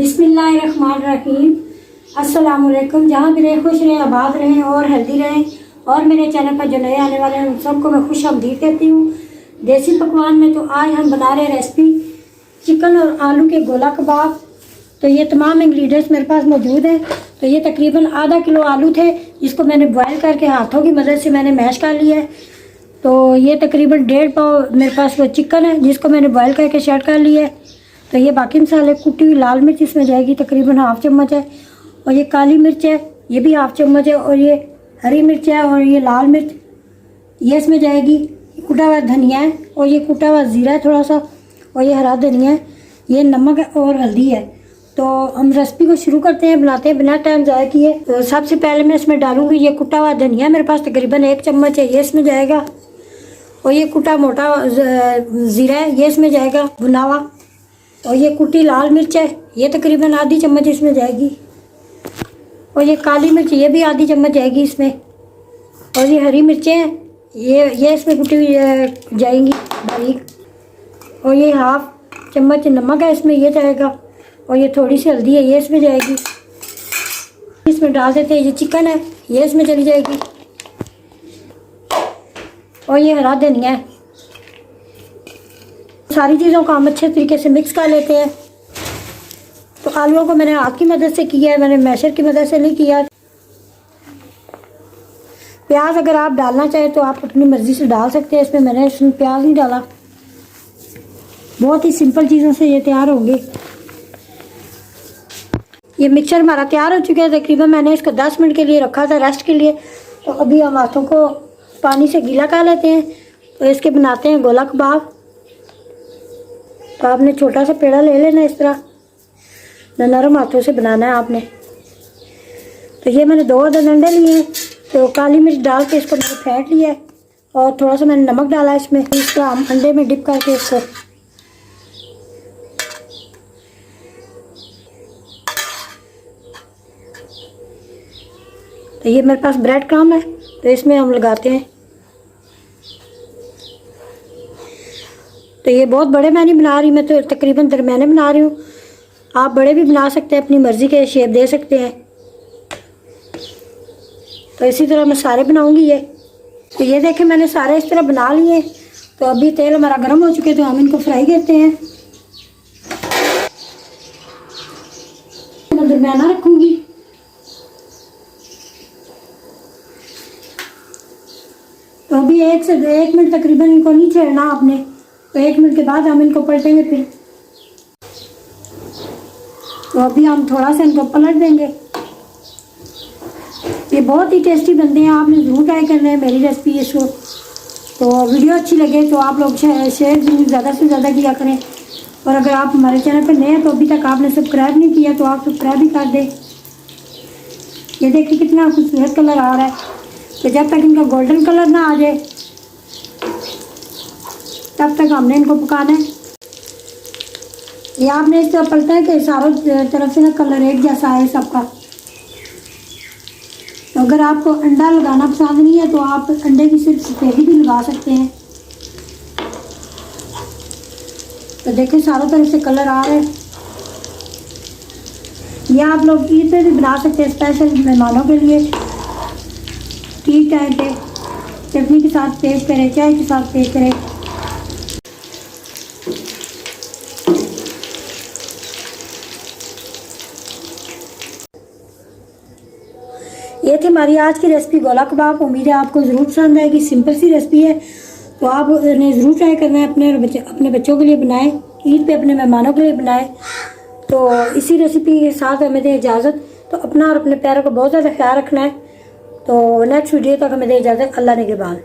बिस्मिल्लाहिर्रहमानिर्रहीम। अस्सलाम वालेकुम। जहाँ भी रहें खुश रहें, आबाद रहें और हेल्दी रहें। और मेरे चैनल पर जो नए आने वाले हैं उन सबको मैं खुश आमदीद कहती हूँ। देसी पकवान में तो आज हम बना रहे हैं रेसिपी चिकन और आलू के गोला कबाब। तो ये तमाम इंग्रेडिएंट्स मेरे पास मौजूद हैं। तो ये तकरीबन आधा किलो आलू थे जिसको मैंने बॉयल करके हाथों की मदद से मैंने मैश कर लिया है। तो ये तकरीबन 1.5 पाव मेरे पास वो चिकन है जिसको मैंने बॉयल करके सेट कर लिया है। तो ये बाकी मसाले, कुटी हुई लाल मिर्च इसमें जाएगी तकरीबन 1/2 चम्मच है। और ये काली मिर्च है, ये भी 1/2 चम्मच है। और ये हरी मिर्च है और ये लाल मिर्च ये इसमें जाएगी। कुटा हुआ धनिया है और ये कुटा हुआ ज़ीरा है थोड़ा सा, और ये हरा धनिया है, ये नमक है और हल्दी है। तो हम रेसिपी को शुरू करते हैं, बनाते हैं बिना टाइम ज़ाया किए। तो सबसे पहले मैं इसमें डालूंगी ये कुटा हुआ धनिया, मेरे पास तकरीबन 1 चम्मच है, ये इसमें जाएगा। और ये कुटा मोटा ज़ीरा है, ये इसमें जाएगा भुना हुआ। और ये कुटी लाल मिर्च है, ये तकरीबन आधी चम्मच इसमें जाएगी। और ये काली मिर्च ये भी आधी चम्मच जाएगी इसमें। और ये हरी मिर्चें हैं, ये इसमें कुटी हुई जाएंगी बारीक। और ये 1/2 चम्मच नमक है इसमें, ये जाएगा। और ये थोड़ी सी हल्दी है, ये इसमें जाएगी। इसमें डाल देते हैं ये चिकन है, ये इसमें चली जाएगी। और ये हरा धनिया है। सारी चीज़ों को हम अच्छे तरीके से मिक्स कर लेते हैं। तो आलूओं को मैंने हाथ की मदद से किया है, मैंने मैशर की मदद से नहीं किया। प्याज अगर आप डालना चाहें तो आप अपनी मर्ज़ी से डाल सकते हैं, इसमें मैंने प्याज नहीं डाला। बहुत ही सिंपल चीज़ों से ये तैयार होंगे। ये मिक्सचर हमारा तैयार हो चुका है। तकरीबन मैंने इसको 10 मिनट के लिए रखा था रेस्ट के लिए। तो अभी हम हाथों को पानी से गीला कर लेते हैं। तो इसके बनाते हैं गोला कबाब। तो आपने छोटा सा पेड़ा ले लेना इस तरह, नरम हाथों से बनाना है आपने। तो ये मैंने 2 अदद अंडे लिए हैं। तो काली मिर्च डाल के इसको मैंने फेंट लिया है और थोड़ा सा मैंने नमक डाला है इसमें। इसको हम अंडे में डिप करके इसको तो ये मेरे पास ब्रेड क्रम्ब है, तो इसमें हम लगाते हैं। तो ये बहुत बड़े मैं नहीं बना रही, मैं तो तकरीबन दरमियाने बना रही हूँ। आप बड़े भी बना सकते हैं, अपनी मर्ज़ी के शेप दे सकते हैं। तो इसी तरह मैं सारे बनाऊंगी ये। तो ये देखें मैंने सारे इस तरह बना लिए। तो अभी तेल हमारा गर्म हो चुके हैं, तो हम इनको फ्राई करते हैं। मैं दरमियाना रखूँगी। तो अभी 1 से 1 मिनट तकरीबन इनको नहीं छेड़ना आपने। तो 1 मिनट के बाद हम इनको पलटेंगे फिर। तो अभी हम थोड़ा सा इनको पलट देंगे। ये बहुत ही टेस्टी बनते हैं, आपने ज़रूर ट्राई करना है मेरी रेसिपी इसको। तो वीडियो अच्छी लगे तो आप लोग शेयर ज़्यादा से ज़्यादा किया करें। और अगर आप हमारे चैनल पर नए हैं तो अभी तक आपने सब्सक्राइब नहीं किया तो आप सब्सक्राइब भी कर दें। ये देखिए कितना खूबसूरत कलर आ रहा है। तो जब तक इनका गोल्डन कलर ना आ जाए तब तक हमने इनको पकाना है। ये आपने इस तरह पलटा है कि चारों तरफ से ना कलर एक जैसा है सबका। तो अगर आपको अंडा लगाना पसंद नहीं है तो आप अंडे की सिर्फ सफेदी भी लगा सकते हैं। तो देखिए चारों तरफ से कलर आ रहा है। ये आप लोग ईद पे भी बना सकते हैं, स्पेशल मेहमानों के लिए। टी टाइम पे चटनी के साथ पेश करें, चाय के साथ पेश करें। ये थी हमारी आज की रेसिपी गोला कबाब। उम्मीद है आपको ज़रूर पसंद आएगी। सिंपल सी रेसिपी है, तो आप ने ज़रूर ट्राई करना है। अपने बच्चों के लिए बनाएं, ईद पे अपने मेहमानों के लिए बनाएं। तो इसी रेसिपी के साथ हमें दें इजाज़त। तो अपना और अपने प्यारों को बहुत ज़्यादा ख्याल रखना है। तो नेक्स्ट वीडियो तक हमें दें इजाज़त। अल्लाह निगहबान।